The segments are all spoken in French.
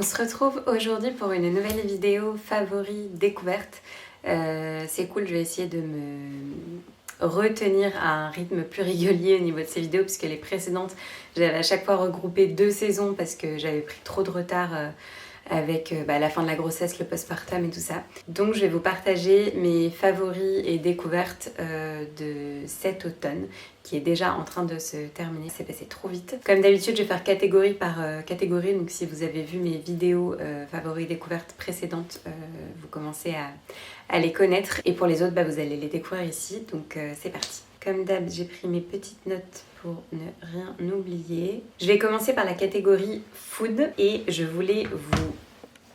On se retrouve aujourd'hui pour une nouvelle vidéo favori découverte. C'est cool, je vais essayer de me retenir à un rythme plus régulier au niveau de ces vidéos puisque les précédentes, j'avais à chaque fois regroupé 2 saisons parce que j'avais pris trop de retard avec la fin de la grossesse, le postpartum et tout ça. Donc je vais vous partager mes favoris et découvertes de cet automne qui est déjà en train de se terminer, c'est passé trop vite. Comme d'habitude, je vais faire catégorie par catégorie, donc si vous avez vu mes vidéos favoris découvertes précédentes, vous commencez à les connaître. Et pour les autres, vous allez les découvrir ici, donc c'est parti. Comme d'hab, j'ai pris mes petites notes pour ne rien oublier. Je vais commencer par la catégorie food et je voulais vous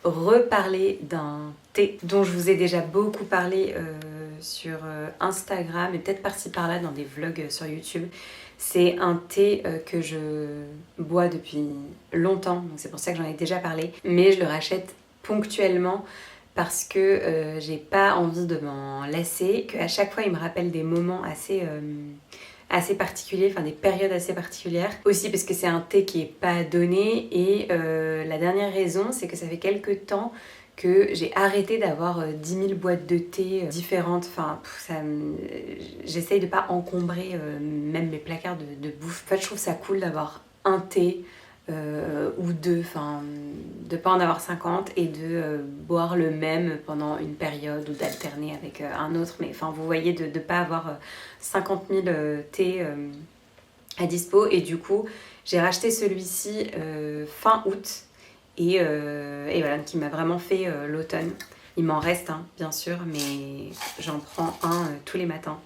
reparler d'un thé dont je vous ai déjà beaucoup parlé sur Instagram et peut-être par-ci par-là dans des vlogs sur YouTube. C'est un thé que je bois depuis longtemps, donc c'est pour ça que j'en ai déjà parlé, mais je le rachète ponctuellement parce que j'ai pas envie de m'en lasser, qu'à chaque fois il me rappelle des moments assez particuliers, enfin des périodes assez particulières. Aussi parce que c'est un thé qui est pas donné et la dernière raison c'est que ça fait quelques temps que j'ai arrêté d'avoir 10 000 boîtes de thé différentes. Enfin, j'essaye de pas encombrer même mes placards de bouffe. En fait, je trouve ça cool d'avoir un thé ou deux, enfin de pas en avoir 50 et de boire le même pendant une période ou d'alterner avec un autre. Mais enfin, vous voyez, de pas avoir 50 000 thés à dispo. Et du coup, j'ai racheté celui-ci fin août. Et voilà, qui m'a vraiment fait l'automne. Il m'en reste bien sûr, mais j'en prends un tous les matins.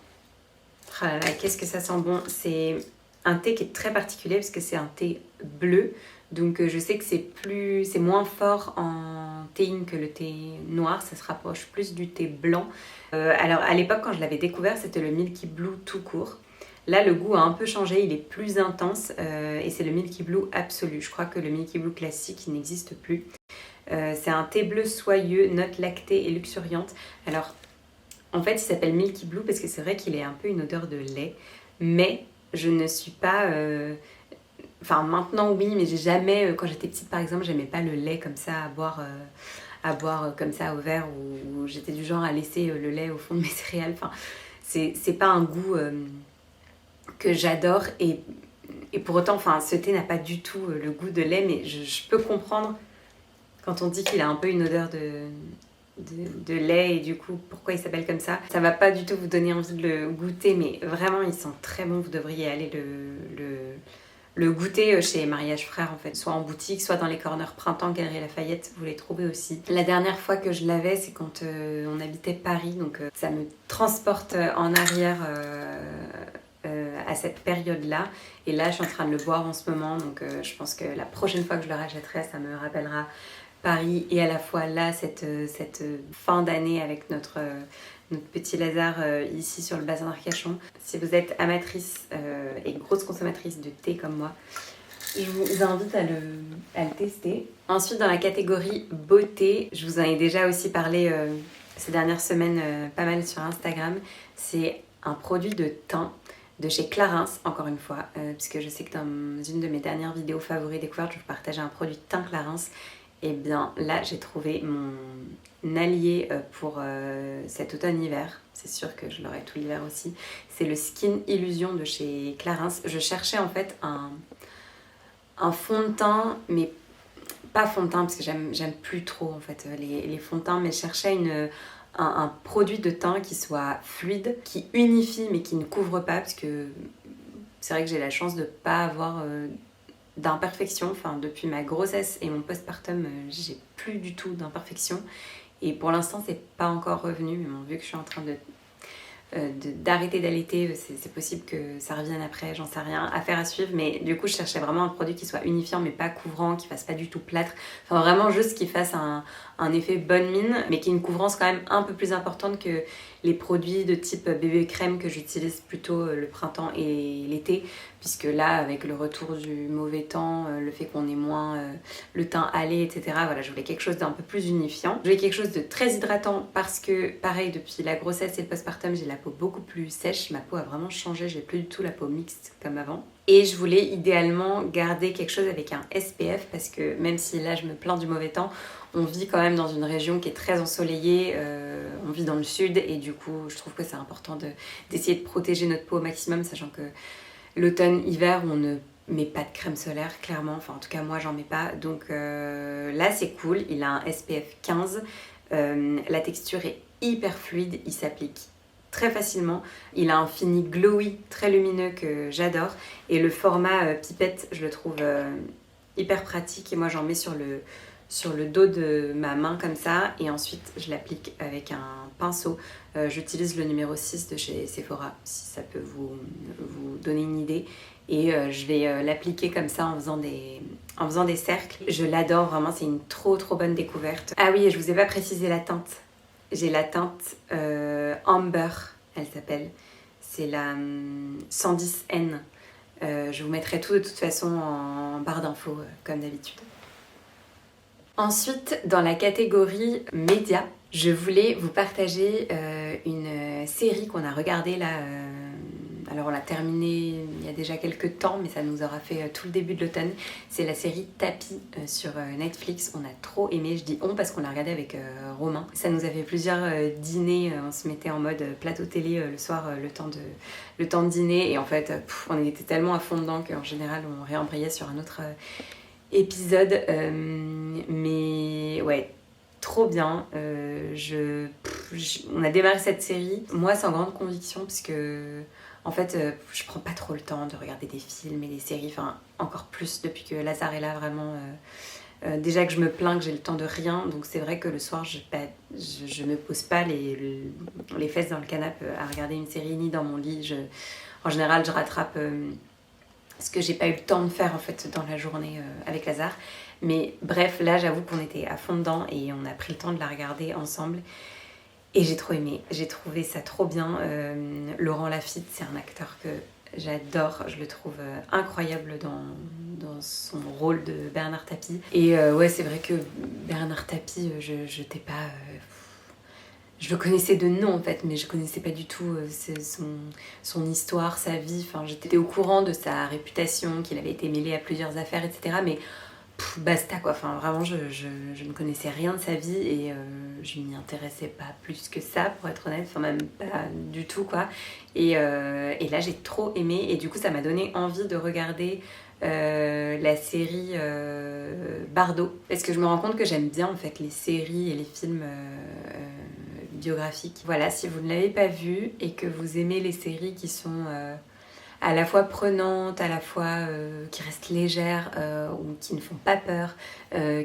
Ah là là, qu'est-ce que ça sent bon. C'est un thé qui est très particulier parce que c'est un thé bleu. Donc je sais que c'est moins fort en théine que le thé noir. Ça se rapproche plus du thé blanc. Alors à l'époque, quand je l'avais découvert, c'était le Milky Blue tout court. Là, le goût a un peu changé, il est plus intense et c'est le Milky Blue absolu. Je crois que le Milky Blue classique, il n'existe plus. C'est un thé bleu soyeux, notes lactées et luxuriantes. Alors, en fait, il s'appelle Milky Blue parce que c'est vrai qu'il a un peu une odeur de lait. Mais je ne suis pas... Enfin, maintenant, oui, mais j'ai jamais... Quand j'étais petite, par exemple, j'aimais pas le lait comme ça à boire comme ça au verre ou j'étais du genre à laisser le lait au fond de mes céréales. Enfin, c'est pas un goût... que j'adore et pour autant, enfin, ce thé n'a pas du tout le goût de lait, mais je peux comprendre quand on dit qu'il a un peu une odeur de lait et du coup, pourquoi il s'appelle comme ça. Ça va pas du tout vous donner envie de le goûter, mais vraiment, il sent très bon. Vous devriez aller le goûter chez Mariage Frères en fait, soit en boutique, soit dans les corners Printemps, Galerie Lafayette, vous les trouvez aussi. La dernière fois que je l'avais, c'est quand on habitait Paris, donc ça me transporte en arrière à cette période-là. Et là, je suis en train de le boire en ce moment, donc je pense que la prochaine fois que je le rachèterai, ça me rappellera Paris et à la fois là, cette fin d'année avec notre petit Lazare ici sur le bassin d'Arcachon. Si vous êtes amatrice et grosse consommatrice de thé comme moi, je vous invite à le tester. Ensuite, dans la catégorie beauté, je vous en ai déjà aussi parlé ces dernières semaines pas mal sur Instagram. C'est un produit de teint de chez Clarins, encore une fois, puisque je sais que dans une de mes dernières vidéos favoris découvertes, je vous partageais un produit de teint Clarins. Et bien là, j'ai trouvé mon allié pour cet automne-hiver. C'est sûr que je l'aurai tout l'hiver aussi. C'est le Skin Illusion de chez Clarins. Je cherchais en fait un fond de teint, mais pas fond de teint, parce que j'aime plus trop en fait les fonds de teint, mais je cherchais un produit de teint qui soit fluide, qui unifie mais qui ne couvre pas, parce que c'est vrai que j'ai la chance de ne pas avoir d'imperfections. Enfin, depuis ma grossesse et mon postpartum, j'ai plus du tout d'imperfections. Et pour l'instant, c'est pas encore revenu, mais bon, vu que je suis en train d'arrêter d'allaiter, c'est possible que ça revienne après, j'en sais rien, affaire à suivre. Mais du coup, je cherchais vraiment un produit qui soit unifiant mais pas couvrant, qui fasse pas du tout plâtre, enfin vraiment juste qui fasse un effet bonne mine mais qui ait une couvrance quand même un peu plus importante que les produits de type bébé crème que j'utilise plutôt le printemps et l'été, puisque là, avec le retour du mauvais temps, le fait qu'on ait moins le teint hâlé, etc., voilà, je voulais quelque chose d'un peu plus unifiant. Je voulais quelque chose de très hydratant parce que, pareil, depuis la grossesse et le postpartum, j'ai la peau beaucoup plus sèche. Ma peau a vraiment changé, j'ai plus du tout la peau mixte comme avant. Et je voulais idéalement garder quelque chose avec un SPF parce que même si là je me plains du mauvais temps, on vit quand même dans une région qui est très ensoleillée, on vit dans le sud et du coup je trouve que c'est important d'essayer de protéger notre peau au maximum, sachant que l'automne, hiver, on ne met pas de crème solaire clairement, enfin en tout cas moi j'en mets pas, donc là c'est cool, il a un SPF 15, la texture est hyper fluide, il s'applique très facilement. Il a un fini glowy, très lumineux que j'adore. Et le format pipette, je le trouve hyper pratique. Et moi, j'en mets sur le dos de ma main comme ça. Et ensuite, je l'applique avec un pinceau. J'utilise le numéro 6 de chez Sephora, si ça peut vous donner une idée. Et je vais l'appliquer comme ça en faisant des cercles. Je l'adore, vraiment, c'est une trop trop bonne découverte. Ah oui, et je vous ai pas précisé la teinte. J'ai la teinte Amber, elle s'appelle. C'est la 110N. Je vous mettrai tout de toute façon en barre d'infos, comme d'habitude. Ensuite, dans la catégorie médias, je voulais vous partager une série qu'on a regardée là. Alors on l'a terminée il y a déjà quelques temps, mais ça nous aura fait tout le début de l'automne. C'est la série Tapis sur Netflix. On a trop aimé, je dis on parce qu'on l'a regardé avec Romain. Ça nous a fait plusieurs dîners, on se mettait en mode plateau télé le soir, le temps de dîner. Et en fait, on était tellement à fond dedans qu'en général on réembrayait sur un autre épisode. Mais ouais, trop bien. On a démarré cette série, moi sans grande conviction, parce que en fait, je prends pas trop le temps de regarder des films et des séries, enfin encore plus depuis que Lazare est là, vraiment. Déjà que je me plains que j'ai le temps de rien, donc c'est vrai que le soir, je me pose pas les fesses dans le canapé à regarder une série, ni dans mon lit. En général, je rattrape ce que j'ai pas eu le temps de faire en fait dans la journée avec Lazare. Mais bref, là, j'avoue qu'on était à fond dedans et on a pris le temps de la regarder ensemble. Et j'ai trop aimé, j'ai trouvé ça trop bien. Laurent Lafitte, c'est un acteur que j'adore, je le trouve incroyable dans son rôle de Bernard Tapie. Et ouais, c'est vrai que Bernard Tapie, je t'ai pas... je le connaissais de nom en fait, mais je connaissais pas du tout son histoire, sa vie. Enfin, j'étais au courant de sa réputation, qu'il avait été mêlé à plusieurs affaires, etc. Mais basta quoi, enfin vraiment je ne connaissais rien de sa vie et je m'y intéressais pas plus que ça pour être honnête, enfin même pas du tout quoi. Et là j'ai trop aimé et du coup ça m'a donné envie de regarder la série Bardo, parce que je me rends compte que j'aime bien en fait les séries et les films biographiques. Voilà, si vous ne l'avez pas vu et que vous aimez les séries qui sont à la fois prenantes, à la fois qui restent légères ou qui ne font pas peur,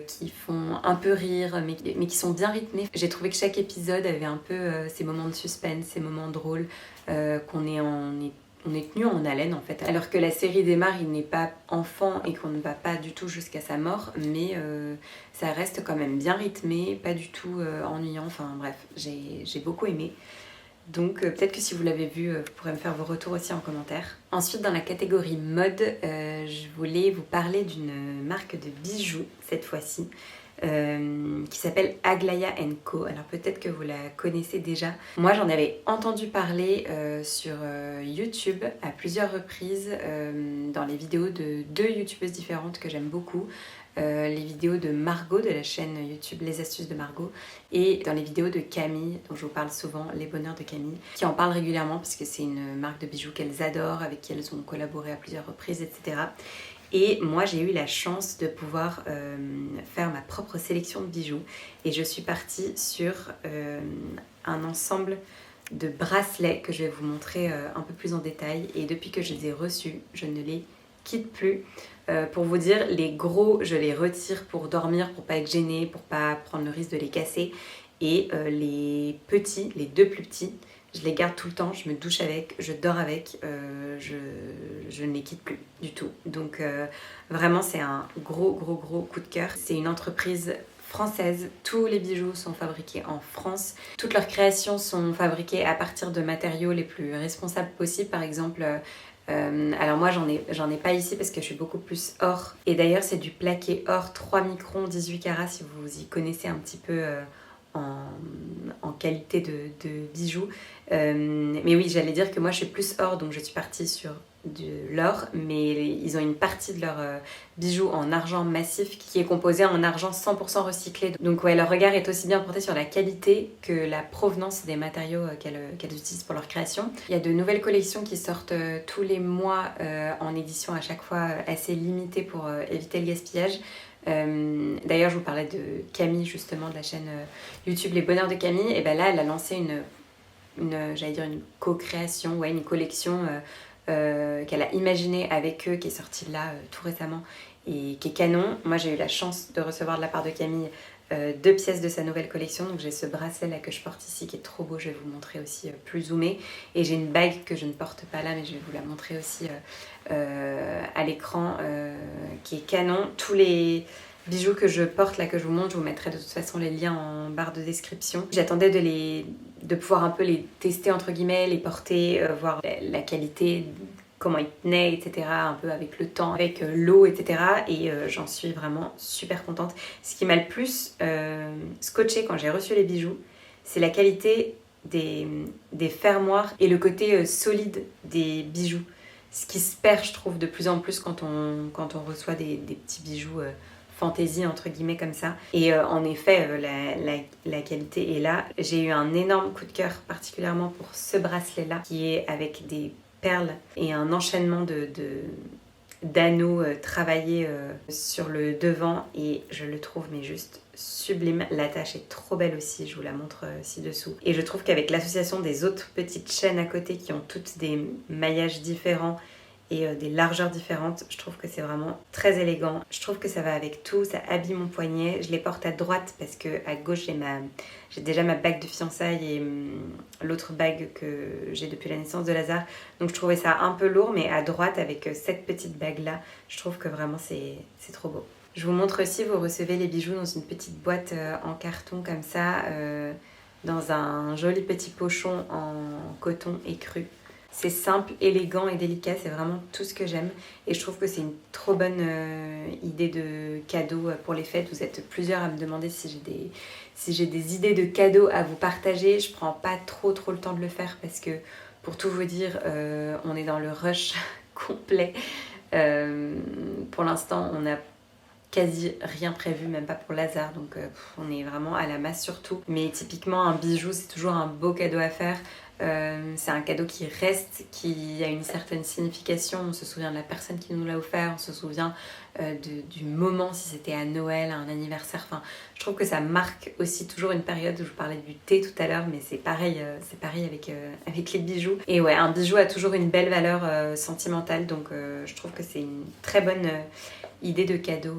qui font un peu rire, mais qui sont bien rythmées. J'ai trouvé que chaque épisode avait un peu ces moments de suspense, ces moments drôles, on est tenu en haleine en fait. Alors que la série démarre, il n'est pas enfant et qu'on ne va pas du tout jusqu'à sa mort, mais ça reste quand même bien rythmé, pas du tout ennuyant. Enfin bref, j'ai beaucoup aimé. Donc peut-être que si vous l'avez vu, vous pourrez me faire vos retours aussi en commentaire. Ensuite, dans la catégorie mode, je voulais vous parler d'une marque de bijoux cette fois-ci, qui s'appelle Aglaia & Co. Alors peut-être que vous la connaissez déjà. Moi j'en avais entendu parler sur YouTube à plusieurs reprises, dans les vidéos de deux youtubeuses différentes que j'aime beaucoup. Les vidéos de Margot de la chaîne YouTube Les Astuces de Margot et dans les vidéos de Camille dont je vous parle souvent, Les Bonheurs de Camille, qui en parle régulièrement parce que c'est une marque de bijoux qu'elles adorent, avec qui elles ont collaboré à plusieurs reprises, etc. Et moi j'ai eu la chance de pouvoir faire ma propre sélection de bijoux et je suis partie sur un ensemble de bracelets que je vais vous montrer un peu plus en détail, et depuis que je les ai reçus, je ne les quitte plus. Pour vous dire, les gros, je les retire pour dormir, pour pas être gênée, pour pas prendre le risque de les casser. Et les petits, les deux plus petits, je les garde tout le temps, je me douche avec, je dors avec, je ne les quitte plus du tout. Donc vraiment, c'est un gros coup de cœur. C'est une entreprise française, tous les bijoux sont fabriqués en France. Toutes leurs créations sont fabriquées à partir de matériaux les plus responsables possibles. Par exemple, alors moi j'en ai pas ici parce que je suis beaucoup plus or. Et d'ailleurs c'est du plaqué or 3 microns 18 carats si vous y connaissez un petit peu en qualité de bijoux. Mais oui, j'allais dire que moi je suis plus or, donc je suis partie sur de l'or, mais ils ont une partie de leurs bijoux en argent massif qui est composé en argent 100% recyclé. Donc ouais, leur regard est aussi bien porté sur la qualité que la provenance des matériaux qu'elles utilisent pour leur création. Il y a de nouvelles collections qui sortent tous les mois en édition à chaque fois assez limitée pour éviter le gaspillage. D'ailleurs, je vous parlais de Camille, justement, de la chaîne YouTube Les Bonheurs de Camille. Et ben là, elle a lancé j'allais dire une co-création, ouais, une collection qu'elle a imaginée avec eux, qui est sortie là tout récemment et qui est canon. Moi, j'ai eu la chance de recevoir de la part de Camille 2 pièces de sa nouvelle collection. Donc j'ai ce bracelet là que je porte ici qui est trop beau, je vais vous montrer aussi plus zoomé. Et j'ai une bague que je ne porte pas là, mais je vais vous la montrer aussi à l'écran, qui est canon. Tous les bijoux que je porte là, que je vous montre, je vous mettrai de toute façon les liens en barre de description. J'attendais de pouvoir un peu les tester entre guillemets, les porter, voir la qualité, comment ils tenaient, etc. Un peu avec le temps, avec l'eau, etc. Et j'en suis vraiment super contente. Ce qui m'a le plus scotché quand j'ai reçu les bijoux, c'est la qualité des fermoirs et le côté solide des bijoux. Ce qui se perd, je trouve, de plus en plus quand on reçoit des petits bijoux fantaisie entre guillemets comme ça. Et en effet, la qualité est là. J'ai eu un énorme coup de cœur particulièrement pour ce bracelet-là qui est avec des perles et un enchaînement d'anneaux travaillés sur le devant et je le trouve mais juste sublime. L'attache est trop belle aussi, je vous la montre ci-dessous. Et je trouve qu'avec l'association des autres petites chaînes à côté qui ont toutes des maillages différents et des largeurs différentes, je trouve que c'est vraiment très élégant. Je trouve que ça va avec tout, ça habille mon poignet. Je les porte à droite parce que à gauche j'ai déjà ma bague de fiançailles et l'autre bague que j'ai depuis la naissance de Lazare. Donc je trouvais ça un peu lourd, mais à droite avec cette petite bague là, je trouve que vraiment c'est trop beau. Je vous montre aussi, vous recevez les bijoux dans une petite boîte en carton comme ça, dans un joli petit pochon en coton écru. C'est simple, élégant et délicat, c'est vraiment tout ce que j'aime. Et je trouve que c'est une trop bonne idée de cadeau pour les fêtes. Vous êtes plusieurs à me demander si j'ai des idées de cadeaux à vous partager. Je prends pas trop le temps de le faire parce que, pour tout vous dire, on est dans le rush complet. Pour l'instant, on a quasi rien prévu, même pas pour Lazare, donc on est vraiment à la masse sur tout. Mais typiquement, un bijou, c'est toujours un beau cadeau à faire. C'est un cadeau qui reste, qui a une certaine signification. On se souvient de la personne qui nous l'a offert, on se souvient du moment, si c'était à Noël, à un anniversaire. Enfin, je trouve que ça marque aussi toujours une période. Je vous parlais du thé tout à l'heure, mais c'est pareil avec les bijoux. Et ouais, un bijou a toujours une belle valeur sentimentale, donc je trouve que c'est une très bonne idée de cadeau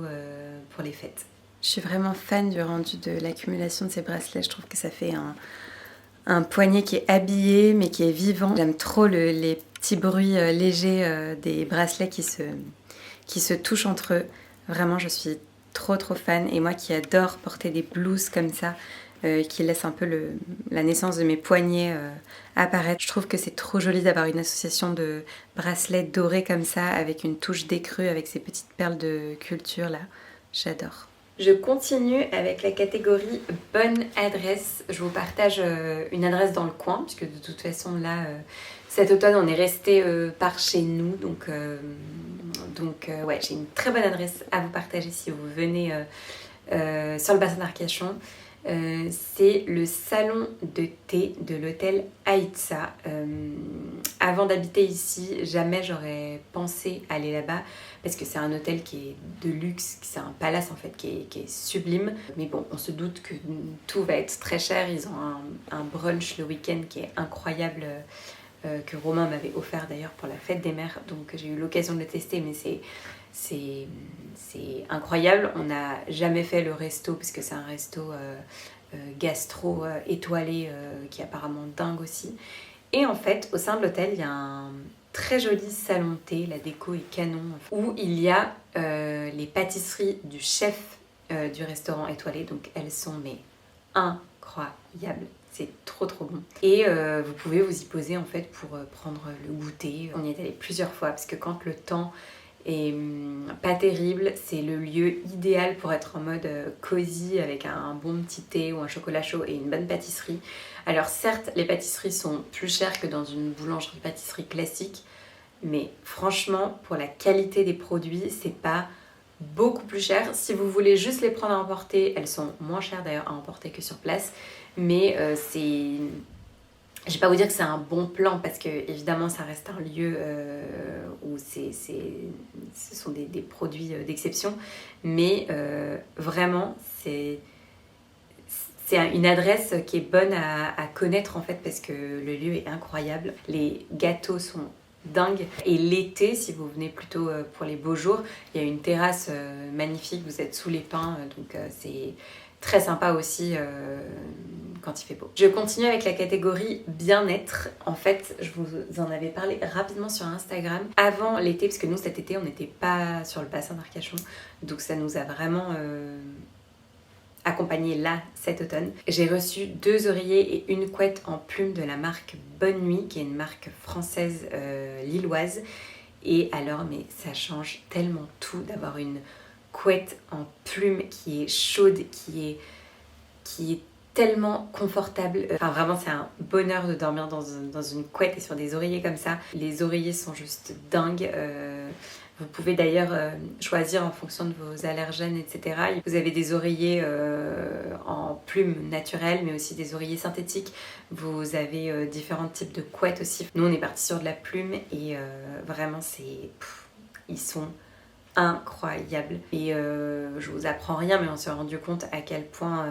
pour les fêtes. Je suis vraiment fan du rendu de l'accumulation de ces bracelets. Je trouve que ça fait un poignet qui est habillé mais qui est vivant. J'aime trop les petits bruits légers des bracelets qui se touchent entre eux. Vraiment, je suis trop fan. Et moi qui adore porter des blouses comme ça, qui laissent un peu la naissance de mes poignets apparaître. Je trouve que c'est trop joli d'avoir une association de bracelets dorés comme ça, avec une touche d'écru, avec ces petites perles de culture là. J'adore. Je continue avec la catégorie bonne adresse. Je vous partage une adresse dans le coin, puisque de toute façon là, cet automne on est resté par chez nous. Donc ouais, j'ai une très bonne adresse à vous partager si vous venez sur le bassin d'Arcachon. C'est le salon de thé de l'hôtel Aïtsa. Avant d'habiter ici, jamais j'aurais pensé aller là-bas parce que c'est un hôtel qui est de luxe, c'est un palace en fait qui est sublime. Mais bon, on se doute que tout va être très cher. Ils ont un brunch le week-end qui est incroyable, que Romain m'avait offert d'ailleurs pour la fête des mères. Donc j'ai eu l'occasion de le tester, mais c'est incroyable. On n'a jamais fait le resto parce que c'est un resto gastro étoilé qui est apparemment dingue aussi. Et en fait, au sein de l'hôtel, il y a un très joli salon de thé, la déco est canon, où il y a les pâtisseries du chef du restaurant étoilé. Donc elles sont mais incroyables. C'est trop bon. Et vous pouvez vous y poser en fait pour prendre le goûter. On y est allé plusieurs fois parce que quand le temps est pas terrible, c'est le lieu idéal pour être en mode cosy avec un bon petit thé ou un chocolat chaud et une bonne pâtisserie. Alors certes, les pâtisseries sont plus chères que dans une boulangerie-pâtisserie classique, mais franchement, pour la qualité des produits, c'est pas beaucoup plus cher. Si vous voulez juste les prendre à emporter, elles sont moins chères d'ailleurs à emporter que sur place, mais je vais pas vous dire que c'est un bon plan parce que évidemment ça reste un lieu où ce sont des produits d'exception, mais vraiment c'est une adresse qui est bonne à connaître en fait parce que le lieu est incroyable. Les gâteaux sont dingues. Et l'été, si vous venez plutôt pour les beaux jours, il y a une terrasse magnifique, vous êtes sous les pins, donc c'est très sympa aussi quand il fait beau. Je continue avec la catégorie bien-être. En fait, je vous en avais parlé rapidement sur Instagram. Avant l'été, parce que nous cet été on n'était pas sur le bassin d'Arcachon, donc ça nous a vraiment accompagné là cet automne. J'ai reçu 2 oreillers et une couette en plume de la marque Bonne Nuit, qui est une marque française lilloise. Et alors, mais ça change tellement tout d'avoir une couette en plume qui est chaude, qui est tellement confortable. Enfin vraiment c'est un bonheur de dormir dans une couette et sur des oreillers comme ça. Les oreillers sont juste dingues. Vous pouvez d'ailleurs choisir en fonction de vos allergènes, etc. Vous avez des oreillers en plumes naturelles, mais aussi des oreillers synthétiques. Vous avez différents types de couettes aussi. Nous, on est parti sur de la plume et vraiment, ils sont incroyables. Et je vous apprends rien, mais on s'est rendu compte à quel point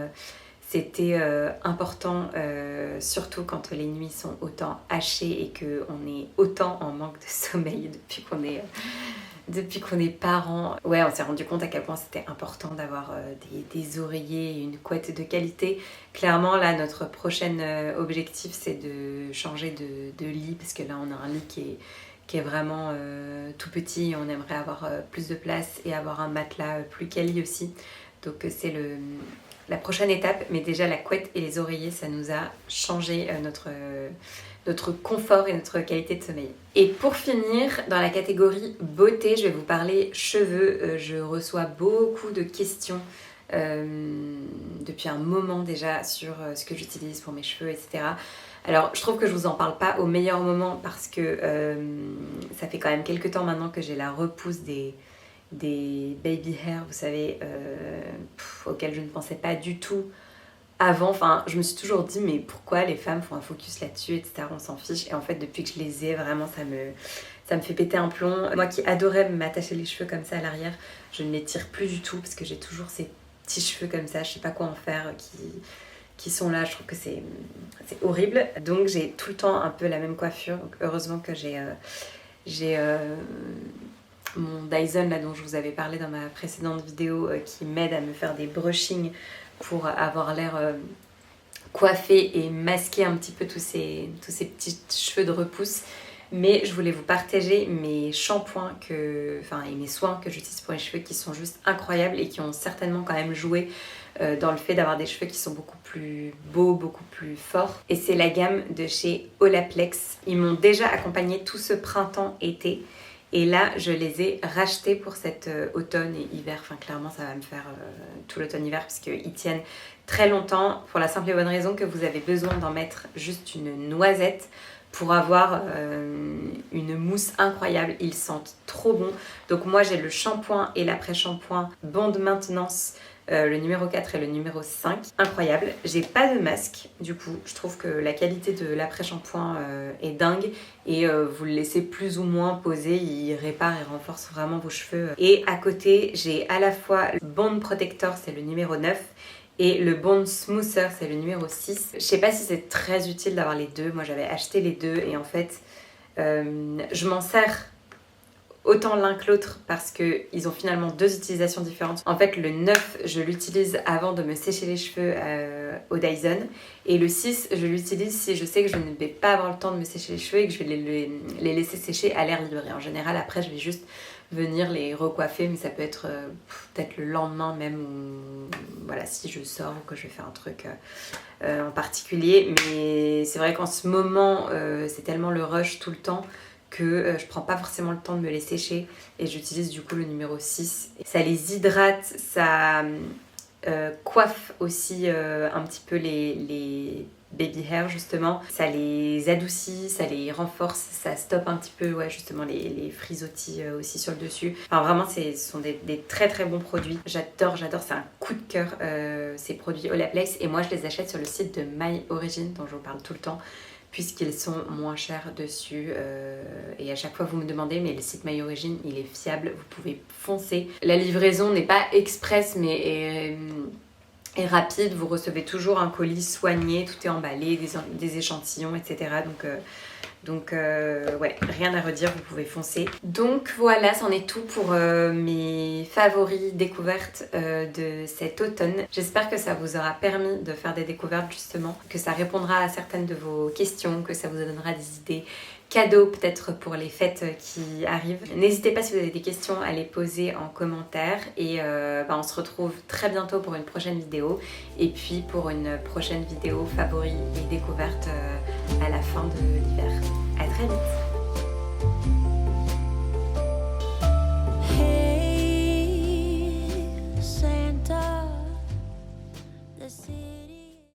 c'était important, surtout quand les nuits sont autant hachées et qu'on est autant en manque de sommeil depuis qu'on est parents. Ouais, on s'est rendu compte à quel point c'était important d'avoir des oreillers et une couette de qualité. Clairement, là, notre prochain objectif, c'est de changer de lit, parce que là, on a un lit qui est vraiment tout petit. On aimerait avoir plus de place et avoir un matelas plus quali aussi. Donc, c'est la prochaine étape. Mais déjà, la couette et les oreillers, ça nous a changé notre confort et notre qualité de sommeil. Et pour finir, dans la catégorie beauté, je vais vous parler cheveux. Je reçois beaucoup de questions depuis un moment déjà sur ce que j'utilise pour mes cheveux, etc. Alors, je trouve que je vous en parle pas au meilleur moment parce que ça fait quand même quelques temps maintenant que j'ai la repousse des baby hair, vous savez, auxquels je ne pensais pas du tout avant. Enfin, je me suis toujours dit, mais pourquoi les femmes font un focus là-dessus, etc. On s'en fiche. Et en fait, depuis que je les ai, vraiment, ça me fait péter un plomb. Moi qui adorais m'attacher les cheveux comme ça à l'arrière, je ne les tire plus du tout parce que j'ai toujours ces petits cheveux comme ça, je sais pas quoi en faire, qui sont là. Je trouve que c'est horrible. Donc, j'ai tout le temps un peu la même coiffure. Donc, heureusement que j'ai mon Dyson là dont je vous avais parlé dans ma précédente vidéo qui m'aide à me faire des brushings pour avoir l'air coiffé et masquer un petit peu tous ces petits cheveux de repousse. Mais je voulais vous partager mes shampoings et mes soins que j'utilise pour les cheveux qui sont juste incroyables et qui ont certainement quand même joué dans le fait d'avoir des cheveux qui sont beaucoup plus beaux, beaucoup plus forts. Et c'est la gamme de chez Olaplex. Ils m'ont déjà accompagnée tout ce printemps-été. Et là, je les ai rachetés pour cet automne et hiver. Enfin, clairement, ça va me faire tout l'automne-hiver parce qu'ils tiennent très longtemps. Pour la simple et bonne raison que vous avez besoin d'en mettre juste une noisette pour avoir une mousse incroyable. Ils sentent trop bon. Donc moi, j'ai le shampoing et l'après-shampoing Bond Maintenance. Le numéro 4 et le numéro 5. Incroyable. J'ai pas de masque, du coup. Je trouve que la qualité de l'après-shampoing est dingue. Et vous le laissez plus ou moins poser. Il répare et renforce vraiment vos cheveux. Et à côté, j'ai à la fois le Bond Protector, c'est le numéro 9. Et le Bond Smoother, c'est le numéro 6. Je sais pas si c'est très utile d'avoir les deux. Moi, j'avais acheté les deux. Et en fait, je m'en sers autant l'un que l'autre parce qu'ils ont finalement 2 utilisations différentes. En fait, le 9, je l'utilise avant de me sécher les cheveux au Dyson. Et le 6, je l'utilise si je sais que je ne vais pas avoir le temps de me sécher les cheveux et que je vais les laisser sécher à l'air libre. Et en général, après, je vais juste venir les recoiffer, mais ça peut être peut-être le lendemain même, ou voilà, si je sors ou que je vais faire un truc en particulier. Mais c'est vrai qu'en ce moment, c'est tellement le rush tout le temps que je prends pas forcément le temps de me les sécher et j'utilise du coup le numéro 6. Ça les hydrate, ça coiffe aussi un petit peu les baby hair justement. Ça les adoucit, ça les renforce, ça stoppe un petit peu justement les frisottis aussi sur le dessus. Enfin vraiment ce sont des très très bons produits. J'adore, c'est un coup de cœur ces produits Olaplex et moi je les achète sur le site de My Origin dont je vous parle tout le temps puisqu'ils sont moins chers dessus et à chaque fois vous me demandez mais le site My Origin il est fiable, vous pouvez foncer. La livraison n'est pas express mais est rapide, vous recevez toujours un colis soigné, tout est emballé, des échantillons, etc. Donc ouais, rien à redire, vous pouvez foncer. Donc voilà, c'en est tout pour mes favoris découvertes de cet automne. J'espère que ça vous aura permis de faire des découvertes justement, que ça répondra à certaines de vos questions, que ça vous donnera des idées cadeaux peut-être pour les fêtes qui arrivent. N'hésitez pas si vous avez des questions à les poser en commentaire et on se retrouve très bientôt pour une prochaine vidéo et puis pour une prochaine vidéo favoris et découvertes à la fin de l'hiver. À très vite! Hey, Santa, the city.